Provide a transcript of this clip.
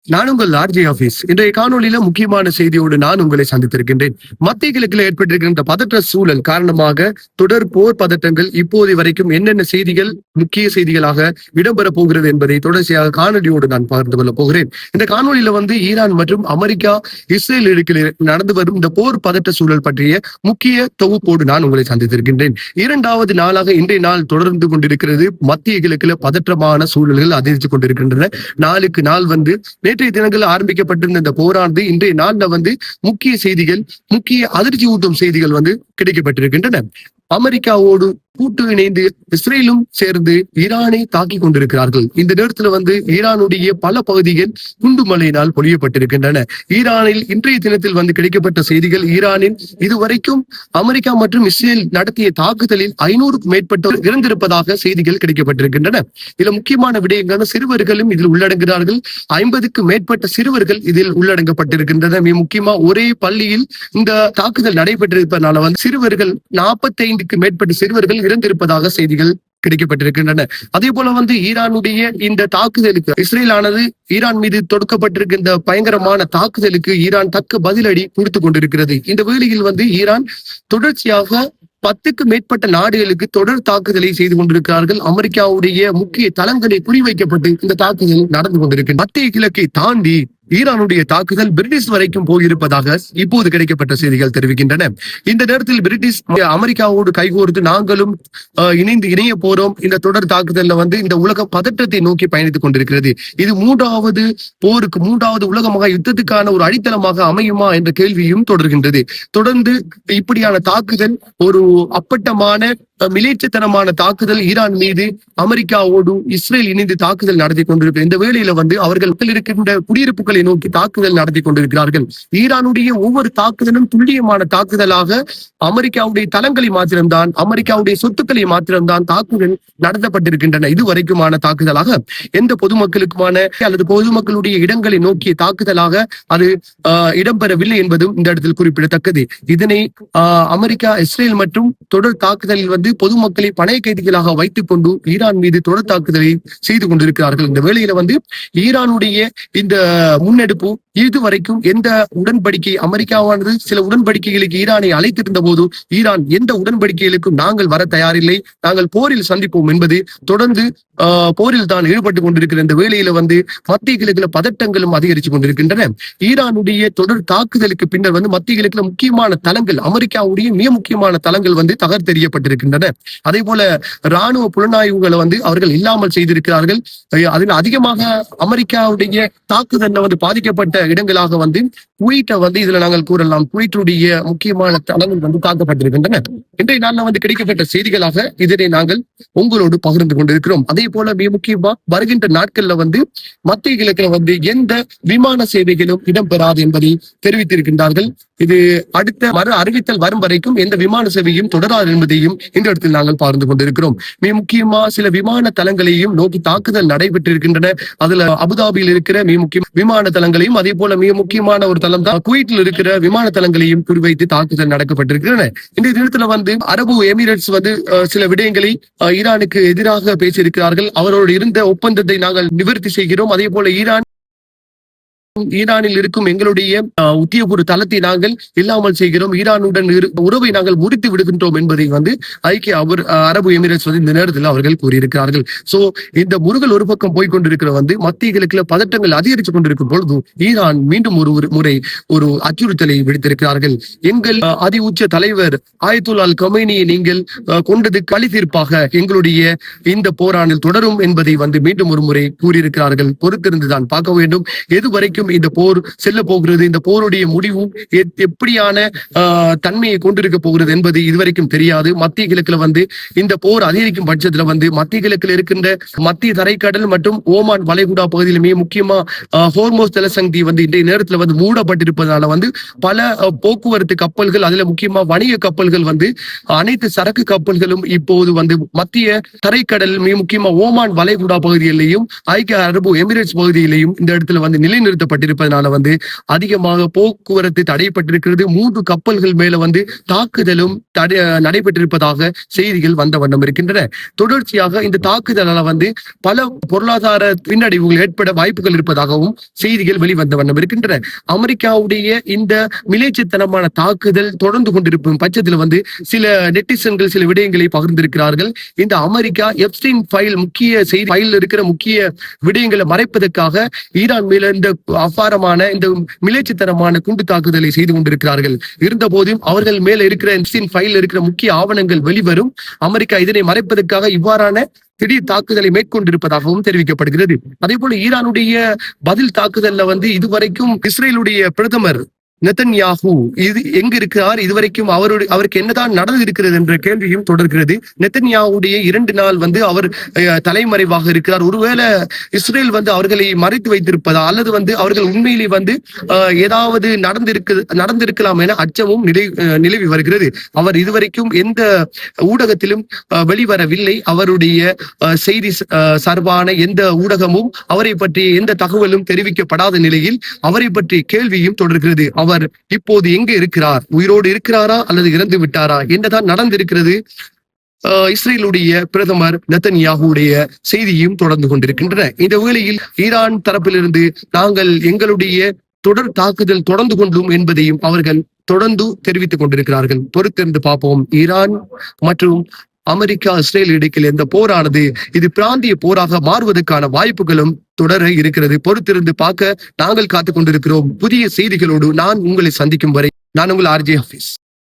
நான் உங்கள் RJ office. இன்றைய காணொலியில முக்கியமான செய்தியோடு நான் உங்களை சந்தித்திருக்கின்றேன். மத்திய கிழக்கில் ஏற்பட்டிருக்கின்ற பதற்ற சூழல் காரணமாக தொடர் போர் பதட்டங்கள் இப்போது வரைக்கும் என்னென்ன செய்திகள் முக்கிய செய்திகளாக இடம்பெற போகிறது என்பதை தொடர்ச்சியாக காணொலியோடு நான் பகிர்ந்து கொள்ளப் போகிறேன். இந்த காணொலியில ஈரான் மற்றும் அமெரிக்கா இஸ்ரேல் இடையே நடந்து வரும் இந்த போர் பதற்ற சூழல் பற்றிய முக்கிய தொகுப்போடு நான் உங்களை சந்தித்திருக்கின்றேன். இரண்டாவது நாளாக இன்றைய நாள் தொடர்ந்து கொண்டிருக்கிறது. மத்திய கிழக்கில் பதற்றமான சூழல்கள் அதிகரித்துக் கொண்டிருக்கின்றன. நாளுக்கு நாள் நேற்றைய தினங்கள் ஆரம்பிக்கப்பட்டிருந்த இந்த போரானது இன்றைய நாள்ல முக்கிய செய்திகள், முக்கிய அதிர்ச்சி ஊட்டும் செய்திகள் கிடைக்கப்பட்டிருக்கின்றன. அமெரிக்காவோடு கூட்டு இணைந்து இஸ்ரேலும் சேர்ந்து ஈரானை தாக்கி கொண்டிருக்கிறார்கள். இந்த நேரத்துல ஈரானுடைய பல பகுதிகள் குண்டுமழையினால் பொழியப்பட்டிருக்கின்றன. ஈரானில் இன்றைய தினத்தில் கிடைக்கப்பட்ட செய்திகள், ஈரானில் இதுவரைக்கும் அமெரிக்கா மற்றும் இஸ்ரேல் நடத்திய தாக்குதலில் 500க்கும் மேற்பட்டோர் இறந்திருப்பதாக செய்திகள் கிடைக்கப்பட்டிருக்கின்றன. இதுல முக்கியமான விடயங்கள், சிறுவர்களும் இதில் உள்ளடங்குகிறார்கள். 50க்கும் மேற்பட்ட சிறுவர்கள் இதில் உள்ளடங்கப்பட்டிருக்கின்றன. மிக முக்கியமா ஒரே பள்ளியில் இந்த தாக்குதல் நடைபெற்றிருப்பதனால சிறுவர்கள் 45க்கு மேற்பட்ட சிறுவர்கள் இறந்திருப்பதாக செய்திகள் கிடைக்கப்பட்டிருக்கின்றன. அதே போல ஈரானுடைய இந்த தாக்குதலுக்கு இஸ்ரேலானது ஈரான் மீது தொடுக்கப்பட்டிருக்கின்ற பயங்கரமான தாக்குதலுக்கு ஈரான் தக்க பதிலடி கொடுத்து கொண்டிருக்கிறது. இந்த வேளையில் ஈரான் தொடர்ச்சியாக 10க்கு மேற்பட்ட நாடுகளுக்கு தொடர் தாக்குதலை செய்து கொண்டிருக்கிறார்கள். அமெரிக்காவுடைய முக்கிய தளங்களை குறிவைக்கப்பட்டு இந்த தாக்குதல் நடந்து கொண்டிருக்கிறது. மத்திய கிழக்கை தாண்டி ஈரானுடைய தாக்குதல் பிரிட்டிஷ் வரைக்கும் போயிருப்பதாக இப்போது கிடைக்கப்பட்ட செய்திகள் தெரிவிக்கின்றன. இந்த நேரத்தில் பிரிட்டிஷ் அமெரிக்காவோடு கைகோர்த்து நாங்களும் இணைய போறோம். இந்த தொடர் தாக்குதல்ல இந்த உலகம் பதற்றத்தை நோக்கி பயணித்துக் கொண்டிருக்கிறது. இது மூன்றாவது போருக்கு, மூன்றாவது உலக மகா யுத்தத்துக்கான ஒரு அடித்தளமாக அமையுமா என்ற கேள்வியும் தொடர்கின்றது. தொடர்ந்து இப்படியான தாக்குதல், ஒரு அப்பட்டமான மிலேச்சத்தனமான தாக்குதல் ஈரான் மீது அமெரிக்காவோடு இஸ்ரேல் இணைந்து தாக்குதல் நடத்தி கொண்டிருக்கிறது. இந்த வேளையில அவர்கள் இருக்கின்ற குடியிருப்புகளை நோக்கி தாக்குதல் நடத்தி கொண்டிருக்கிறார்கள். ஈரானுடைய ஒவ்வொரு தாக்குதலும் துல்லியமான தாக்குதலாக அமெரிக்காவுடைய தளங்களை மாத்திரம்தான், அமெரிக்காவுடைய சொத்துக்களை மாத்திரம்தான் தாக்குதல் நடத்தப்பட்டிருக்கின்றன. இதுவரைக்குமான தாக்குதலாக எந்த பொதுமக்களுக்குமான அல்லது பொதுமக்களுடைய இடங்களை நோக்கிய தாக்குதலாக அது இடம்பெறவில்லை என்பதும் இந்த இடத்தில் குறிப்பிடத்தக்கது. இதனை அமெரிக்கா இஸ்ரேல் மற்றும் தொடர் தாக்குதலில் பொதுமக்களை பணைய கைதிகளாக வைத்துக் கொண்டு ஈரான் மீது தொடர் தாக்குதலை செய்து கொண்டிருக்கிறார்கள். இந்த வேளையில ஈரானுடைய இந்த முன்னெடுப்பு இதுவரைக்கும் எந்த உடன்படிக்கை, அமெரிக்காவானது சில உடன்படிக்கைகளுக்கு ஈரானை அழைத்திருந்த போது ஈரான் எந்த உடன்படிக்கைகளுக்கும் நாங்கள் வர தயாரில்லை, நாங்கள் போரில் சந்திப்போம் என்பது தொடர்ந்து போரில் தான் ஈடுபட்டுக் கொண்டிருக்கிற இந்த வேளையில மத்திய கிழக்குல பதட்டங்களும் அதிகரித்துக் கொண்டிருக்கின்றன. ஈரானுடைய தொடர் தாக்குதலுக்கு பின்னர் மத்திய கிழக்குல முக்கியமான தளங்கள், அமெரிக்காவுடைய மிக முக்கியமான தளங்கள் தகர்த்தெறியப்பட்டிருக்கின்றன. அதே போல ராணுவ புலனாய்வுகளை அவர்கள் இல்லாமல் செய்திருக்கிறார்கள். அதில் அதிகமாக அமெரிக்காவுடைய தாக்குதல்ல பாதிக்கப்பட்ட இடங்களாக குவைட்டை இதுல நாங்கள் கூறலாம். குவைட்டுடைய முக்கியமான தளங்கள் தாக்கப்பட்டிருக்கின்றன. இன்றைய நாள்ல கிடைக்கப்பட்ட செய்திகளாக இதனை நாங்கள் உங்களோடு பகிர்ந்து கொண்டிருக்கிறோம். அதே போல மிக முக்கியமா வருகின்ற நாட்கள்ல மத்திய கிழக்குல எந்த விமான சேவைகளும் இடம்பெறாது என்பதை தெரிவித்திருக்கின்றார்கள். இது அடுத்த அறிவித்தல் வரும் வரைக்கும் எந்த விமான சேவையும் தொடராது என்பதையும் இந்த இடத்தில் நாங்கள் பார்த்து கொண்டிருக்கிறோம். மிக முக்கியமா சில விமான தளங்களையும் நோக்கி தாக்குதல் நடைபெற்றிருக்கின்றன. அதுல அபுதாபியில் இருக்கிற மிக முக்கிய விமான தளங்களையும், அதே போல மிக முக்கியமான ஒரு தளம் தான் குவைட்டில் இருக்கிற விமான தளங்களையும் குறிவைத்து தாக்குதல் நடக்கப்பட்டிருக்கின்றன. இந்த இடத்துல அரபு எமிரேட்ஸ் சில விடயங்களை ஈரானுக்கு எதிராக பேசியிருக்கிறார்கள். அவரோடு இருந்த ஒப்பந்தத்தை நாங்கள் நிவர்த்தி செய்கிறோம். அதே போல ஈரானில் இருக்கும் எங்களுடைய உத்தியோகபூர்வ தளத்தை நாங்கள் இல்லாமல் செய்கிறோம், ஈரானுடன் உறவை நாங்கள் முறித்து விடுகின்றோம் என்பதை ஐக்கிய அரபு எமிரேட்ஸ் இந்த நேரத்தில் அவர்கள் கூறியிருக்கிறார்கள். சோ இந்த முருகல் ஒரு பக்கம் போய்கொண்டிருக்கிற மத்திய கிழக்குல பதட்டங்கள் அதிகரித்துக் கொண்டிருக்கும் பொழுது ஈரான் மீண்டும் ஒரு முறை ஒரு அச்சுறுத்தலை விடுத்திருக்கிறார்கள். எங்கள் அதி உச்ச தலைவர் ஆயத்துல்லா அல் கமேனியை நீங்கள் கொண்டது களி தீர்ப்பாக எங்களுடைய இந்த போரானில் தொடரும் என்பதை மீண்டும் ஒரு முறை கூறியிருக்கிறார்கள். பொறுத்திருந்துதான் பார்க்க வேண்டும் எதுவரைக்கும் இந்த போர் செல்ல போகிறது, இந்த போருடைய முடிவும் எப்படியான தன்மையை கொண்டிருக்க போகிறது என்பது இதுவரைக்கும் தெரியாது. மத்திய கிழக்குல இந்த போர் அதிகரிக்கும் பட்சத்துல மத்திய கிழக்கில் இருக்கின்ற மத்திய தரைக்கடல் மற்றும் ஓமான் வளைகுடா பகுதியில் மிக முக்கியமா ஹோர்மோஸ் ஜலசந்தி இன்றைய நேரத்துல மூடப்பட்டிருப்பதால பல போக்குவரத்து கப்பல்கள், அதுல முக்கியமா வணிக கப்பல்கள் அனைத்து சரக்கு கப்பல்களும் இப்போது மத்திய தரைக்கடல் மிக முக்கியமா ஓமான் வளைகுடா பகுதியிலையும் ஐக்கிய அரபு எமிரேட்ஸ் பகுதியிலையும் இந்த இடத்துல நிலைநிறுத்தப்பட்டு செய்யப்பட்டிருப்பதனால வந்து அதிகமாக போக்குவரத்து தடைப்பட்டிருக்கிறது. 3 கப்பல்கள் மேல வந்து தாக்குதலும் நடைபெற்றிருப்பதாக செய்திகள் வந்த வண்ணம் இருக்கின்றன. தொடர்ச்சியாக இந்த தாக்குதலால வந்து பல பொருளாதார பின்னடைவுகள் ஏற்பட வாய்ப்புகள் இருப்பதாகவும் செய்திகள் வெளிவந்த வண்ணம் இருக்கின்றன. அமெரிக்காவுடைய இந்த மிலேச்சத்தனமான தாக்குதல் தொடர்ந்து கொண்டிருக்கும் பட்சத்தில் வந்து சில நெட்டிசன்கள் சில விடயங்களை பகிர்ந்திருக்கிறார்கள். இந்த அமெரிக்கா எப்ஸ்டைன் ஃபைல் முக்கிய செய்தி ஃபைல் இருக்கிற முக்கிய விடயங்களை மறைப்பதற்காக ஈரான் மேல இந்த அபாரமான இந்த மிலேச்சத்தனமான குண்டு தாக்குதலை செய்து கொண்டிருக்கிறார்கள். இருந்த போதும் அவர்கள் மேல இருக்கிற எப்ஸ்டைன் ஃபைல் இருக்கிற முக்கிய ஆவணங்கள் வெளிவரும். அமெரிக்கா இதனை மறைப்பதற்காக இவ்வாறான திடீர் தாக்குதலை மேற்கொண்டிருப்பதாகவும் தெரிவிக்கப்படுகிறது. அதே போல ஈரானுடைய பதில் தாக்குதல்ல வந்து இதுவரைக்கும் இஸ்ரேலுடைய பிரதமர் நெத்தன்யாஹூ இது எங்க இருக்கிறார், இதுவரைக்கும் அவருக்கு என்னதான் நடந்திருக்கிறது என்ற கேள்வியும் தொடர்கிறது. நெத்தன்யாஹுடைய 2 நாள் வந்து அவர் தலைமறைவாக இருக்கிறார். ஒருவேளை இஸ்ரேல் வந்து அவர்களை மறைத்து வைத்திருப்பதா அல்லது வந்து அவர்கள் உண்மையிலே வந்து ஏதாவது நடந்திருக்கலாம் என அச்சமும் நிலவி வருகிறது. அவர் இதுவரைக்கும் எந்த ஊடகத்திலும் வெளிவரவில்லை. அவருடைய செய்தி சார்பான எந்த ஊடகமும் அவரை பற்றிய எந்த தகவலும் தெரிவிக்கப்படாத நிலையில் அவரை பற்றிய கேள்வியும் தொடர்கிறது. அவர் இப்போது எங்க இருக்கிறார், உயிரோடு இருக்கிறாரா அல்லது இறந்து விட்டாரா, என்னதான் நடந்திருக்கிறது? இஸ்ரேலுடைய பிரதமர் நெத்தன்யாஹுடைய செய்தியும் தொடர்ந்து கொண்டிருக்கின்றன. இந்த வேளையில் ஈரான் தரப்பிலிருந்து நாங்கள் எங்களுடைய தொடர் தாக்குதல் தொடர்ந்து கொண்டும் என்பதையும் அவர்கள் தொடர்ந்து தெரிவித்துக் கொண்டிருக்கிறார்கள். பொறுத்திருந்து பார்ப்போம். ஈரான் மற்றும் அமெரிக்கா இஸ்ரேல் இடையில் இந்த போரானது இது பிராந்திய போராக மாறுவதற்கான வாய்ப்புகளும் தொடர இருக்கிறது. பொறுத்திருந்து பார்க்க நாங்கள் காத்துக் கொண்டிருக்கிறோம். புதிய செய்திகளோடு நான் உங்களை சந்திக்கும் வரை நான் உங்கள் RJ ஹஃபீஸ்.